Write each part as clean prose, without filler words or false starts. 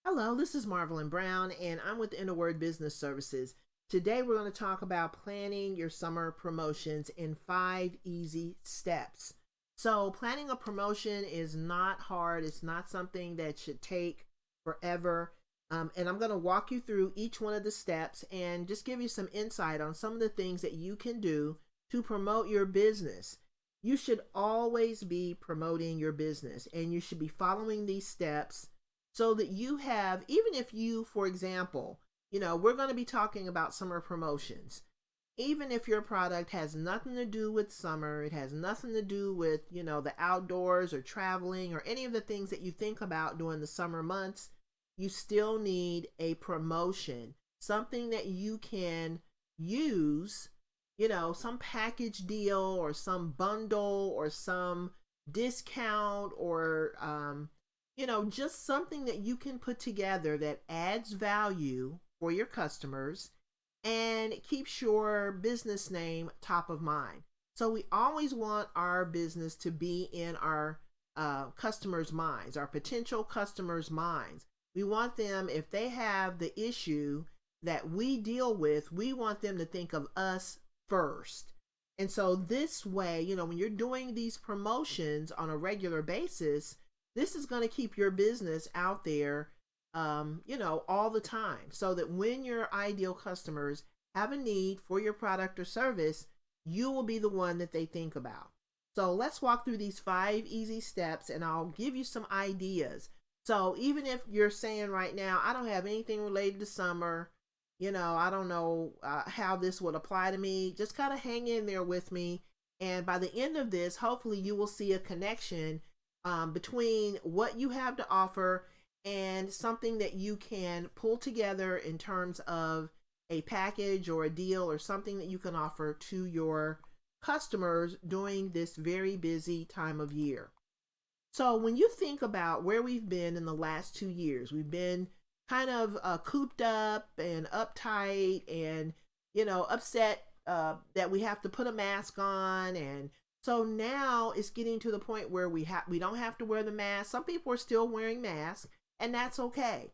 Hello, this is Marvelyn Brown, and I'm with Inner Word Business Services. Today, we're going to talk about planning your summer promotions in 5 easy steps. So, planning a promotion is not hard, it's not something that should take forever. And I'm going to walk you through each one of the steps and just give you some insight on some of the things that you can do to promote your business. You should always be promoting your business, and you should be following these steps so that you have, even if you, for example, we're going to be talking about summer promotions. Even if your product has nothing to do with summer, it has nothing to do with, the outdoors or traveling or any of the things that you think about during the summer months, you still need a promotion, something that you can use, some package deal or some bundle or some discount or, just something that you can put together that adds value for your customers and keeps your business name top of mind. So we always want our business to be in our customers' minds, our potential customers' minds. We want them, if they have the issue that we deal with, we want them to think of us first. And so this way, when you're doing these promotions on a regular basis, this is going to keep your business out there, all the time, so that when your ideal customers have a need for your product or service, you will be the one that they think about. So let's walk through these 5 easy steps and I'll give you some ideas. So even if you're saying right now, I don't have anything related to summer, I don't know how this would apply to me, just kind of hang in there with me. And by the end of this, hopefully you will see a connection between what you have to offer and something that you can pull together in terms of a package or a deal or something that you can offer to your customers during this very busy time of year. So, when you think about where we've been in the last 2 years, we've been kind of cooped up and uptight and, upset that we have to put a mask on, and so now it's getting to the point where we don't have to wear the mask. Some people are still wearing masks, and that's okay.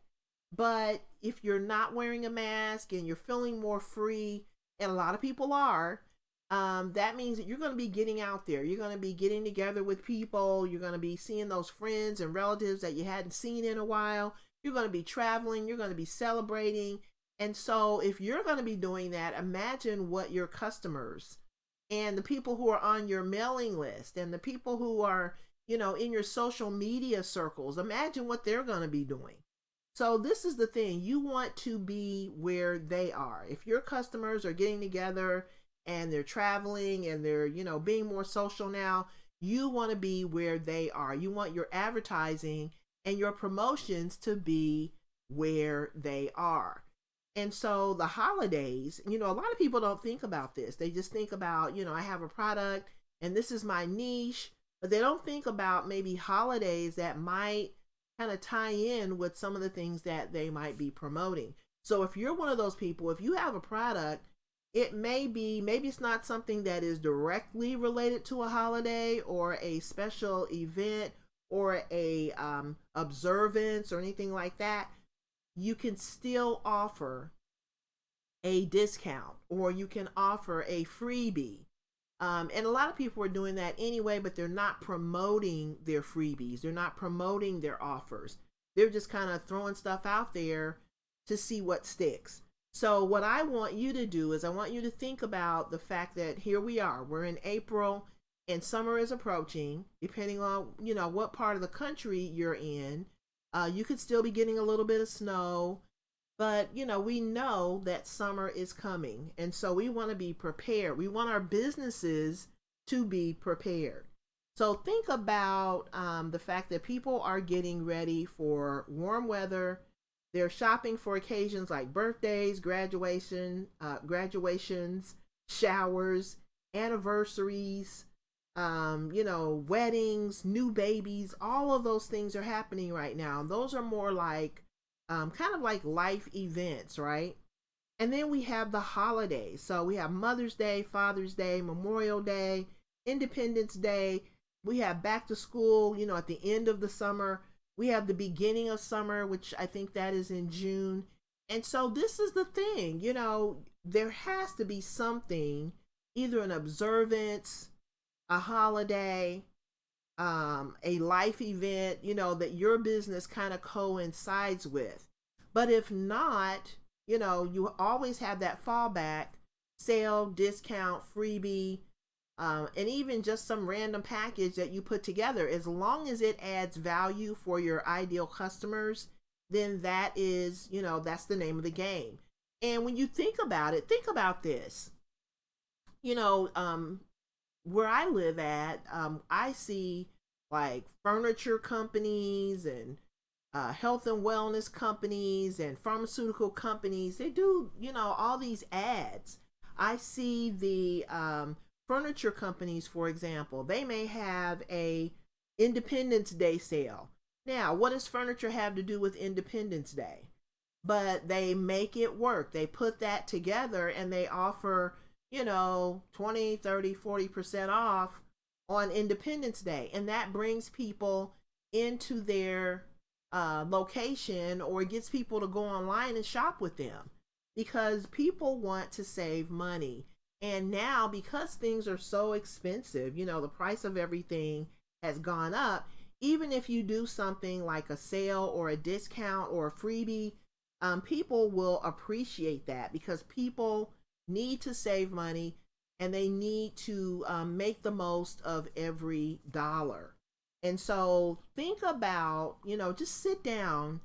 But if you're not wearing a mask and you're feeling more free, and a lot of people are, that means that you're going to be getting out there. You're going to be getting together with people. You're going to be seeing those friends and relatives that you hadn't seen in a while. You're going to be traveling. You're going to be celebrating. And so, if you're going to be doing that, imagine what your customers and the people who are on your mailing list and the people who are, in your social media circles, imagine what they're going to be doing. So this is the thing, you want to be where they are. If your customers are getting together and they're traveling and they're, being more social now, you want to be where they are. You want your advertising and your promotions to be where they are. And so the holidays, a lot of people don't think about this. They just think about, I have a product and this is my niche, but they don't think about maybe holidays that might kind of tie in with some of the things that they might be promoting. So if you're one of those people, if you have a product, it may be, maybe it's not something that is directly related to a holiday or a special event or a observance or anything like that, you can still offer a discount or you can offer a freebie. And a lot of people are doing that anyway, but they're not promoting their freebies. They're not promoting their offers. They're just kind of throwing stuff out there to see what sticks. So, what I want you to do is I want you to think about the fact that here we are, we're in April and summer is approaching. Depending on, what part of the country you're in, you could still be getting a little bit of snow, but we know that summer is coming, and so we want to be prepared. We want our businesses to be prepared. So think about the fact that people are getting ready for warm weather. They're shopping for occasions like birthdays, graduations, showers, anniversaries, weddings, new babies. All of those things are happening right now. Those are more like kind of like life events, right? And then we have the holidays. So we have Mother's Day, Father's Day, Memorial Day, Independence Day. We have back to school, at the end of the summer. We have the beginning of summer, which I think that is in June. And so this is the thing, there has to be something, either an observance, a holiday, a life event, that your business kind of coincides with. But if not, you always have that fallback: sale, discount, freebie, and even just some random package that you put together. As long as it adds value for your ideal customers, then that's the name of the game. And when you think about it, think about this. You know, where I live at, I see like furniture companies and health and wellness companies and pharmaceutical companies. They do, all these ads. I see the furniture companies, for example. They may have a Independence Day sale. Now, what does furniture have to do with Independence Day? But they make it work. They put that together and they offer, 20, 30, 40% off on Independence Day. And that brings people into their location, or gets people to go online and shop with them, because people want to save money. And now, because things are so expensive, the price of everything has gone up. Even if you do something like a sale or a discount or a freebie, people will appreciate that, because people need to save money and they need to make the most of every dollar. And so think about, just sit down.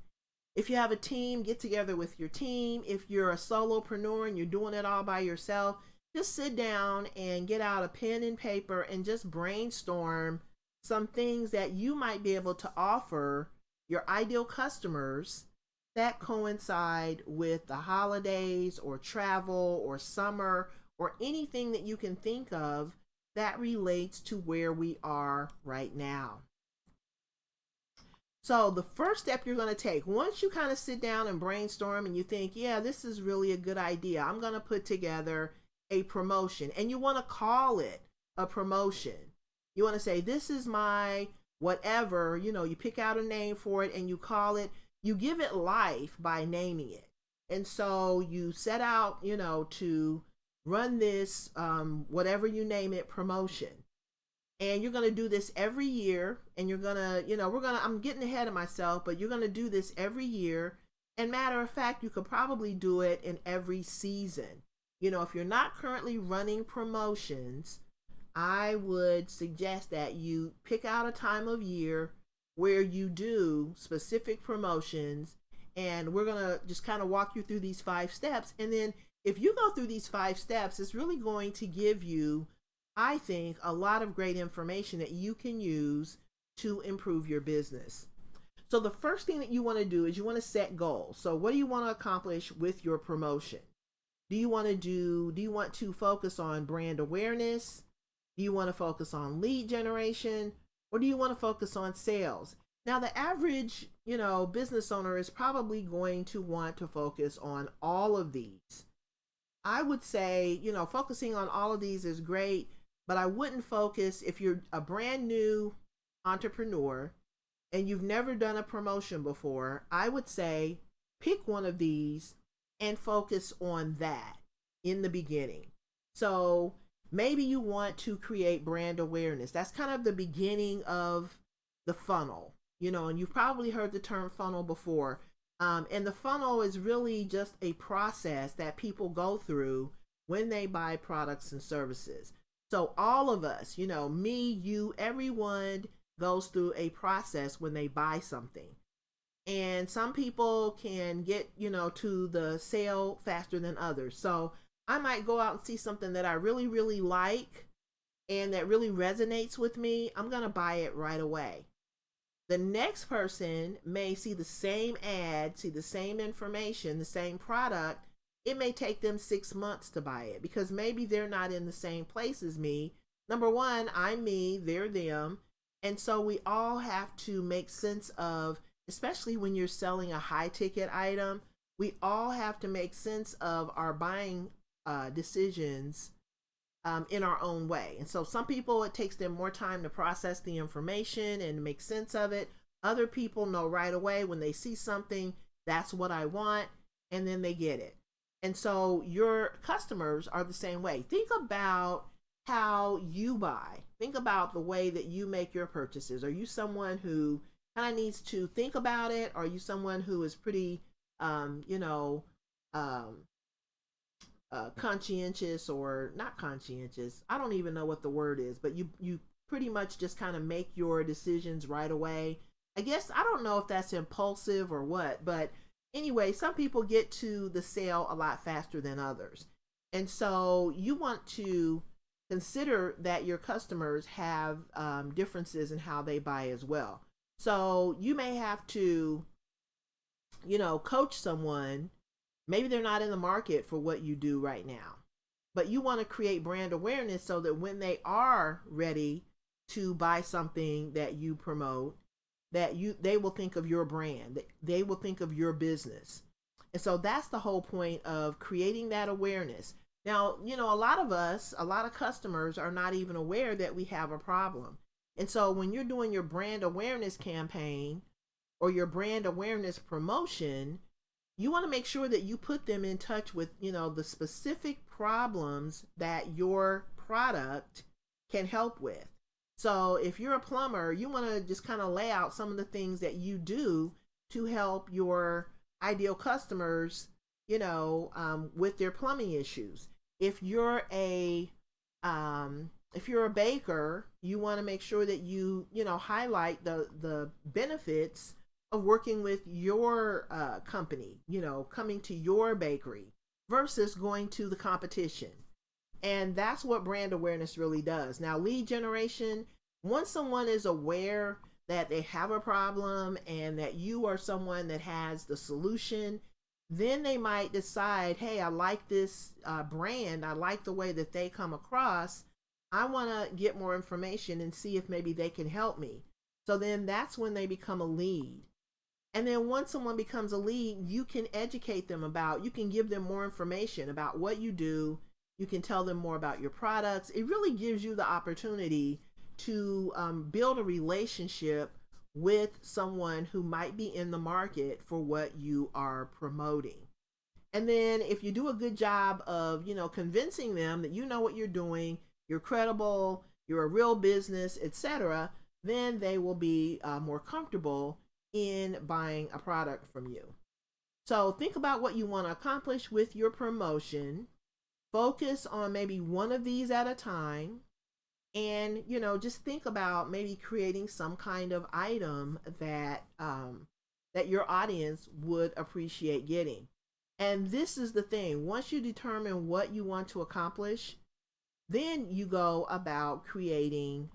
If you have a team, get together with your team. If you're a solopreneur and you're doing it all by yourself, just sit down and get out a pen and paper and just brainstorm some things that you might be able to offer your ideal customers that coincide with the holidays or travel or summer or anything that you can think of that relates to where we are right now. So the first step you're going to take, once you kind of sit down and brainstorm and you think, yeah, this is really a good idea, I'm going to put together a promotion, and you want to call it a promotion. You want to say, this is my whatever, you pick out a name for it and you call it, you give it life by naming it. And so you set out, to run this, whatever you name it, promotion. And you're going to do this every year. And you're going to, I'm getting ahead of myself, but you're going to do this every year. And matter of fact, you could probably do it in every season. If you're not currently running promotions, I would suggest that you pick out a time of year where you do specific promotions. And we're going to just kind of walk you through these 5 steps. And then if you go through these 5 steps, it's really going to give you, I think, a lot of great information that you can use to improve your business. So the first thing that you want to do is you want to set goals. So what do you want to accomplish with your promotion? Do you want to focus on brand awareness? Do you want to focus on lead generation? Or do you want to focus on sales? Now, the average, business owner is probably going to want to focus on all of these. I would say, focusing on all of these is great, but I wouldn't focus, if you're a brand new entrepreneur and you've never done a promotion before, I would say pick one of these and focus on that in the beginning. So maybe you want to create brand awareness. That's kind of the beginning of the funnel, and you've probably heard the term funnel before. And the funnel is really just a process that people go through when they buy products and services. So all of us, me, you, everyone goes through a process when they buy something. And some people can get, to the sale faster than others. So I might go out and see something that I really, really like and that really resonates with me. I'm going to buy it right away. The next person may see the same ad, see the same information, the same product. It may take them 6 months to buy it, because maybe they're not in the same place as me. Number one, I'm me, they're them. And so we all have to make sense of, especially when you're selling a high ticket item, we all have to make sense of our buying decisions in our own way. And so some people, it takes them more time to process the information and make sense of it. Other people know right away when they see something, that's what I want, and then they get it. And so your customers are the same way. Think about how you buy. Think about the way that you make your purchases. Are you someone who kind of needs to think about it? Or are you someone who is pretty, um, you know, um, conscientious or not conscientious? I don't even know what the word is, but you pretty much just kind of make your decisions right away. I guess I don't know if that's impulsive or what, but anyway, some people get to the sale a lot faster than others. And so you want to consider that your customers have differences in how they buy as well. So you may have to, coach someone. Maybe they're not in the market for what you do right now, but you want to create brand awareness so that when they are ready to buy something that you promote, they will think of your brand, they will think of your business. And so that's the whole point of creating that awareness. Now, a lot of us, a lot of customers are not even aware that we have a problem. And so when you're doing your brand awareness campaign or your brand awareness promotion, you want to make sure that you put them in touch with, the specific problems that your product can help with. So if you're a plumber, you want to just kind of lay out some of the things that you do to help your ideal customers, with their plumbing issues. If you're a baker, you want to make sure that you highlight the benefits of working with your company, coming to your bakery versus going to the competition. And that's what brand awareness really does. Now, lead generation, once someone is aware that they have a problem and that you are someone that has the solution, then they might decide, hey, I like this brand. I like the way that they come across. I want to get more information and see if maybe they can help me. So then that's when they become a lead. And then once someone becomes a lead, you can educate them you can give them more information about what you do. You can tell them more about your products. It really gives you the opportunity to build a relationship with someone who might be in the market for what you are promoting. And then if you do a good job of, convincing them that you know what you're doing, you're credible, you're a real business, etc., then they will be more comfortable in buying a product from you. So think about what you want to accomplish with your promotion. Focus on maybe one of these at a time, and just think about maybe creating some kind of item that your audience would appreciate getting. And this is the thing: once you determine what you want to accomplish, then you go about creating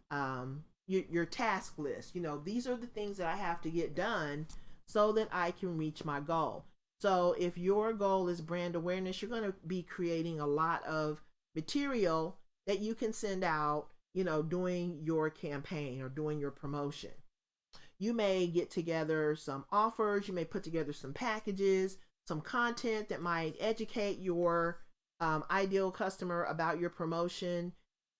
your task list. These are the things that I have to get done so that I can reach my goal. So if your goal is brand awareness, you're going to be creating a lot of material that you can send out, doing your campaign or doing your promotion. You may get together some offers, you may put together some packages, some content that might educate your ideal customer about your promotion.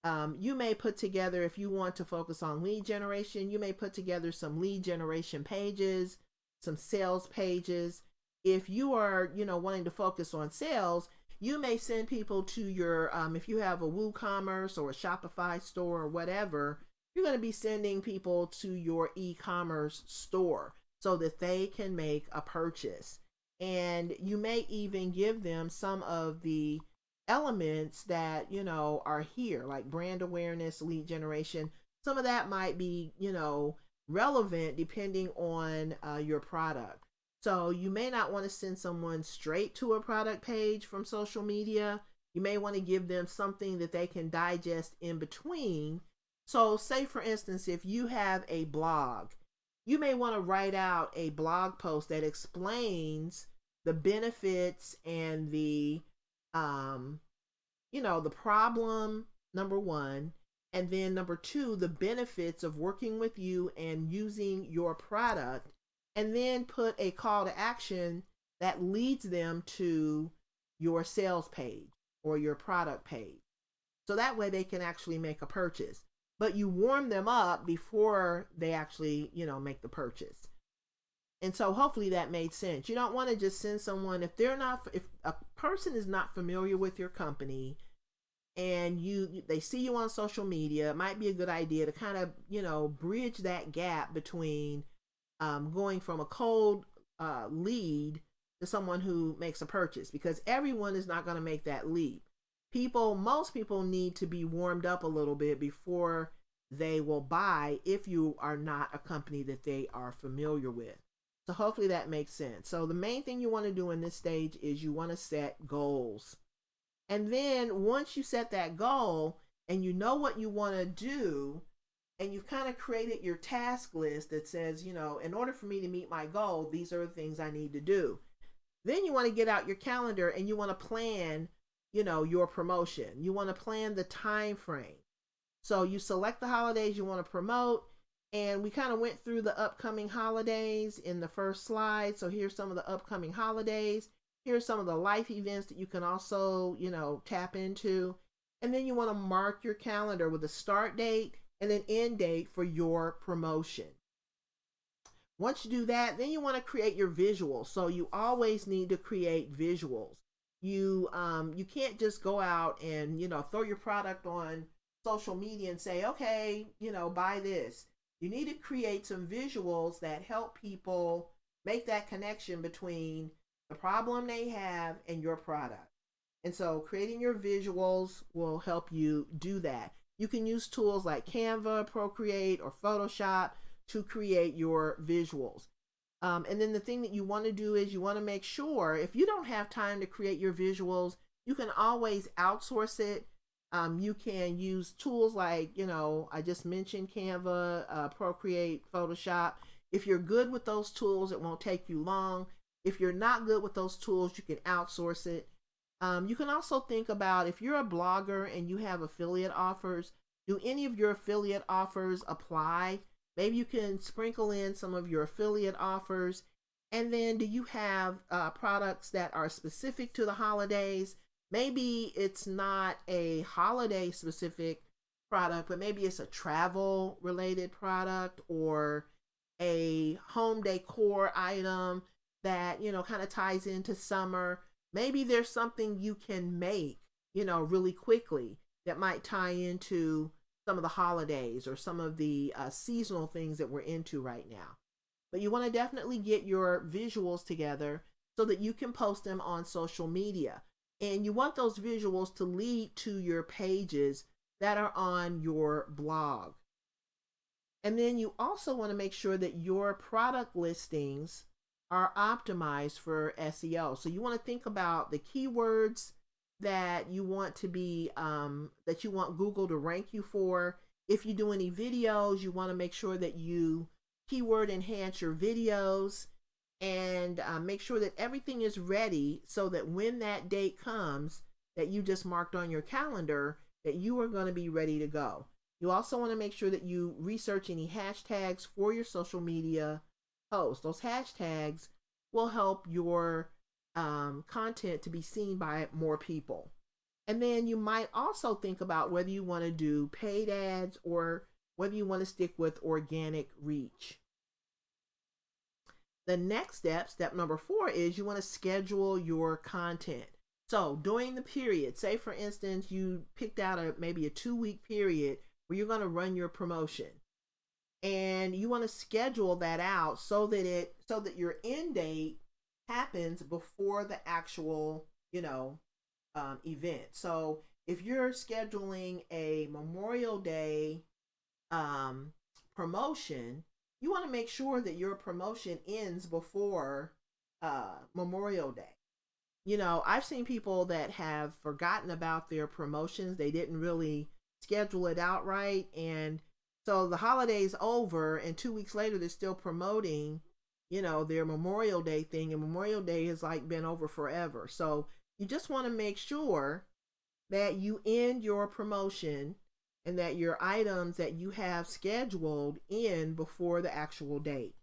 You may put together, if you want to focus on lead generation, you may put together some lead generation pages, some sales pages. If you are, wanting to focus on sales, you may send people to your, if you have a WooCommerce or a Shopify store or whatever, you're going to be sending people to your e-commerce store so that they can make a purchase. And you may even give them some of the elements that, are here, like brand awareness, lead generation. Some of that might be, relevant depending on your product. So you may not want to send someone straight to a product page from social media. You may want to give them something that they can digest in between. So say, for instance, if you have a blog, you may want to write out a blog post that explains the benefits and the the problem, number one, and then number two, the benefits of working with you and using your product, and then put a call to action that leads them to your sales page or your product page. So that way they can actually make a purchase. but you warm them up before they actually, make the purchase. And so hopefully that made sense. You don't want to just send someone if a person is not familiar with your company and they see you on social media, it might be a good idea to kind of, bridge that gap between going from a cold lead to someone who makes a purchase, because everyone is not going to make that leap. Most people need to be warmed up a little bit before they will buy if you are not a company that they are familiar with. So hopefully that makes sense. So the main thing you want to do in this stage is you want to set goals. And then once you set that goal and you know what you want to do, and you've kind of created your task list that says, in order for me to meet my goal, these are the things I need to do. Then you want to get out your calendar and you want to plan, your promotion. You want to plan the time frame. So you select the holidays you want to promote. And we kind of went through the upcoming holidays in the first slide. So here's some of the upcoming holidays. Here's some of the life events that you can also, tap into. And then you want to mark your calendar with a start date and an end date for your promotion. Once you do that, then you want to create your visuals. So you always need to create visuals. You can't just go out and, throw your product on social media and say, okay, buy this. You need to create some visuals that help people make that connection between the problem they have and your product. And so creating your visuals will help you do that. You can use tools like Canva, Procreate, or Photoshop to create your visuals. And then the thing that you want to do is you want to make sure, if you don't have time to create your visuals, you can always outsource it. You can use tools like, I just mentioned Canva, Procreate, Photoshop. If you're good with those tools, it won't take you long. If you're not good with those tools, you can outsource it. You can also think about, if you're a blogger and you have affiliate offers, do any of your affiliate offers apply? Maybe you can sprinkle in some of your affiliate offers. And then do you have products that are specific to the holidays? Maybe it's not a holiday specific product, but maybe it's a travel related product or a home decor item that, kind of ties into summer. Maybe there's something you can make, really quickly that might tie into some of the holidays or some of the seasonal things that we're into right now. But you want to definitely get your visuals together so that you can post them on social media. And you want those visuals to lead to your pages that are on your blog. And then you also want to make sure that your product listings are optimized for SEO. So you want to think about the keywords that you want to be, that you want Google to rank you for. If you do any videos, you want to make sure that you keyword enhance your videos and make sure that everything is ready so that when that date comes that you just marked on your calendar, that you are going to be ready to go. You also want to make sure that you research any hashtags for your social media posts. Those hashtags will help your content to be seen by more people. And then you might also think about whether you want to do paid ads or whether you want to stick with organic reach. The next step number 4, is you want to schedule your content. So during the period, say for instance, you picked out maybe a 2-week period where you're going to run your promotion, and you want to schedule that out so that your end date happens before the actual, event. So if you're scheduling a Memorial Day promotion, you want to make sure that your promotion ends before Memorial Day. I've seen people that have forgotten about their promotions. They didn't really schedule it out right. And so the holiday's over and 2 weeks later, they're still promoting, their Memorial Day thing. And Memorial Day has been over forever. So you just want to make sure that you end your promotion and that your items that you have scheduled in before the actual date.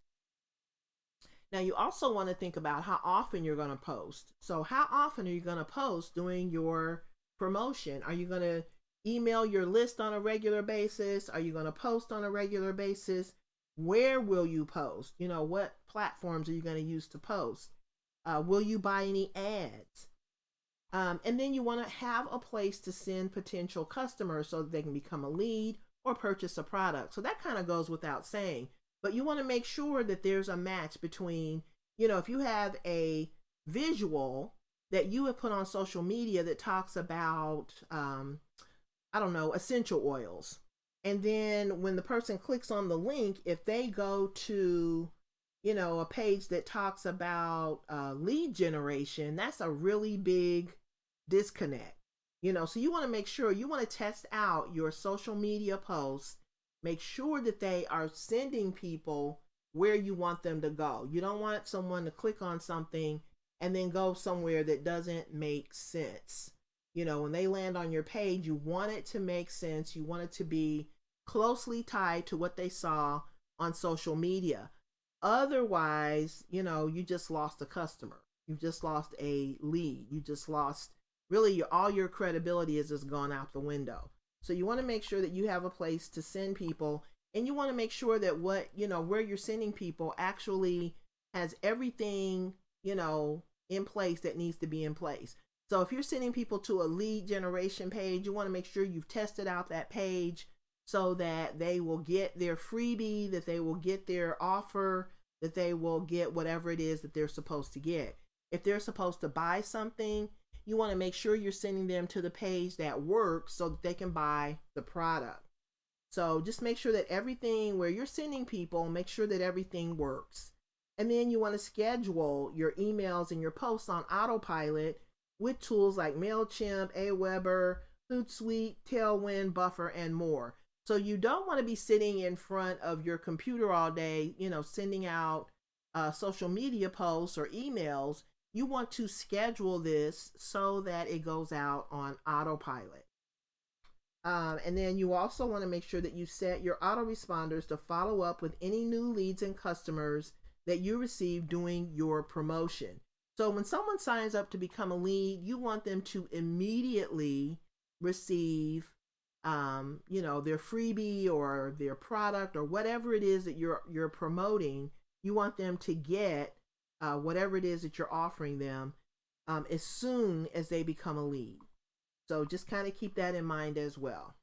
Now, you also want to think about how often you're going to post. So how often are you going to post during your promotion? Are you going to email your list on a regular basis? Are you going to post on a regular basis? Where will you post? What platforms are you going to use to post? Will you buy any ads? And then you want to have a place to send potential customers so that they can become a lead or purchase a product. So that kind of goes without saying. But you want to make sure that there's a match between, if you have a visual that you have put on social media that talks about, I don't know, essential oils. And then when the person clicks on the link, if they go to, a page that talks about lead generation, that's a really big disconnect. So you want to make sure, you want to test out your social media posts, make sure that they are sending people where you want them to go. You don't want someone to click on something and then go somewhere that doesn't make sense. When they land on your page, you want it to make sense. You want it to be closely tied to what they saw on social media. Otherwise, you just lost a customer. You just lost a lead. You just lost, really, all your credibility is just gone out the window. So you want to make sure that you have a place to send people, and you want to make sure that where you're sending people actually has everything, in place that needs to be in place. So if you're sending people to a lead generation page, you want to make sure you've tested out that page so that they will get their freebie, that they will get their offer, that they will get whatever it is that they're supposed to get. If they're supposed to buy something, you want to make sure you're sending them to the page that works so that they can buy the product. So just make sure that everything where you're sending people, make sure that everything works. And then you want to schedule your emails and your posts on autopilot with tools like MailChimp, Aweber, Hootsuite, Tailwind, Buffer, and more. So you don't want to be sitting in front of your computer all day, sending out social media posts or emails. You want to schedule this so that it goes out on autopilot. And then you also want to make sure that you set your autoresponders to follow up with any new leads and customers that you receive doing your promotion. So when someone signs up to become a lead, you want them to immediately receive, their freebie or their product or whatever it is that you're promoting. You want them to get whatever it is that you're offering them as soon as they become a lead. So just kind of keep that in mind as well.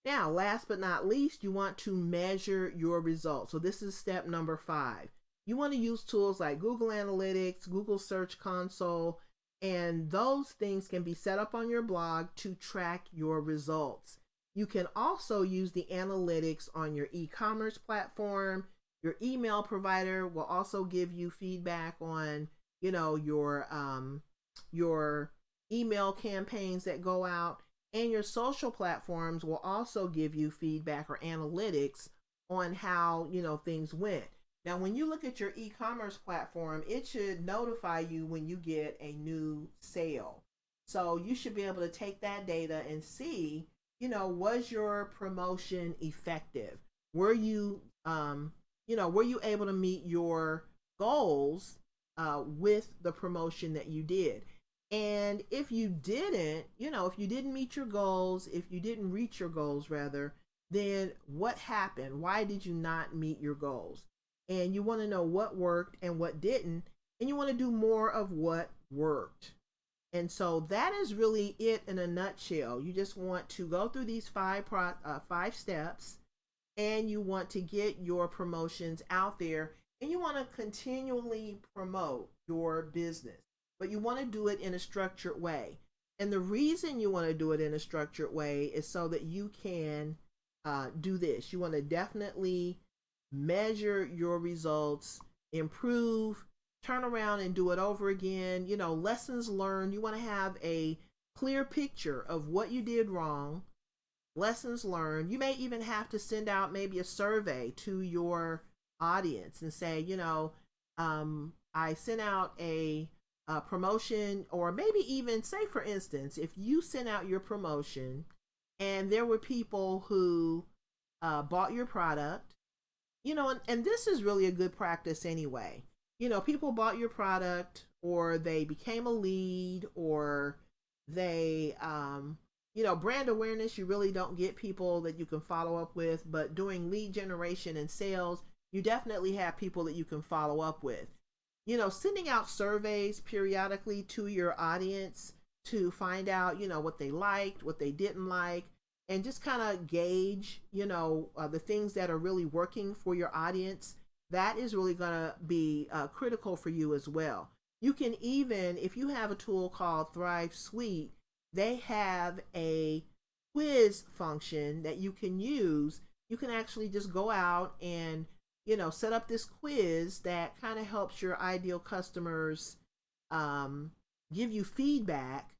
Now, last but not least, you want to measure your results. So this is step number 5. You want to use tools like Google Analytics, Google Search Console, and those things can be set up on your blog to track your results. You can also use the analytics on your e-commerce platform. Your email provider will also give you feedback on, your email campaigns that go out, and your social platforms will also give you feedback or analytics on how, things went. Now, when you look at your e-commerce platform, it should notify you when you get a new sale. So you should be able to take that data and see, was your promotion effective? Were you, were you able to meet your goals with the promotion that you did? And if you didn't, if you didn't meet your goals, if you didn't reach your goals rather, then what happened? Why did you not meet your goals? And you want to know what worked and what didn't, and you want to do more of what worked. And so that is really it in a nutshell. You just want to go through these five steps, and you want to get your promotions out there, and you want to continually promote your business. But you want to do it in a structured way. And the reason you want to do it in a structured way is so that you can do this. You want to definitely measure your results, improve, turn around and do it over again. Lessons learned. You want to have a clear picture of what you did wrong, lessons learned. You may even have to send out maybe a survey to your audience and say, I sent out a promotion, or maybe even say, for instance, if you sent out your promotion and there were people who bought your product, and this is really a good practice anyway. People bought your product, or they became a lead, or They, brand awareness, you really don't get people that you can follow up with, but doing lead generation and sales, you definitely have people that you can follow up with. Sending out surveys periodically to your audience to find out, what they liked, what they didn't like, and just kind of gauge, the things that are really working for your audience. That is really going to be critical for you as well. You can even, if you have a tool called Thrive Suite, they have a quiz function that you can use. You can actually just go out and set up this quiz that kind of helps your ideal customers um, give you feedback.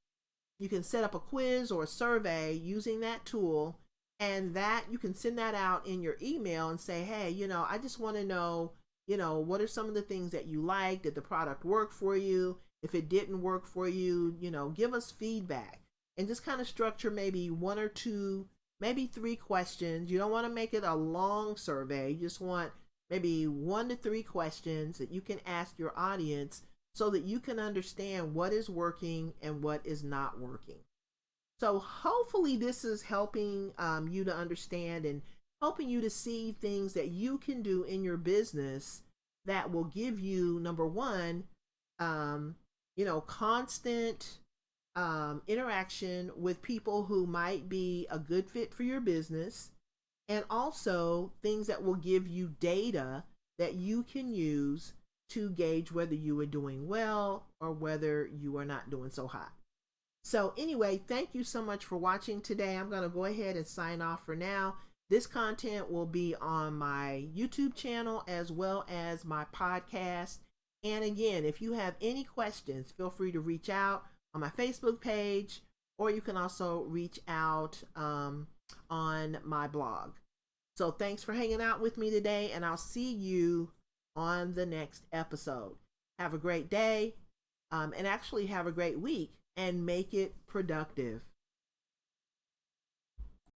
You can set up a quiz or a survey using that tool, and that you can send that out in your email and say, hey, I just want to know, what are some of the things that you like? Did the product work for you? If it didn't work for you, give us feedback, and just kind of structure maybe one or two, maybe three questions. You don't want to make it a long survey. You just want maybe 1 to 3 questions that you can ask your audience so that you can understand what is working and what is not working. So hopefully this is helping you to understand and helping you to see things that you can do in your business that will give you, number one, constant interaction with people who might be a good fit for your business, and also things that will give you data that you can use to gauge whether you are doing well or whether you are not doing so hot. So, anyway, thank you so much for watching today. I'm going to go ahead and sign off for now. This content will be on my YouTube channel as well as my podcast. And again, if you have any questions, feel free to reach out on my Facebook page, or you can also reach out on my blog. So thanks for hanging out with me today, and I'll see you on the next episode. Have a great day, and actually have a great week, and make it productive.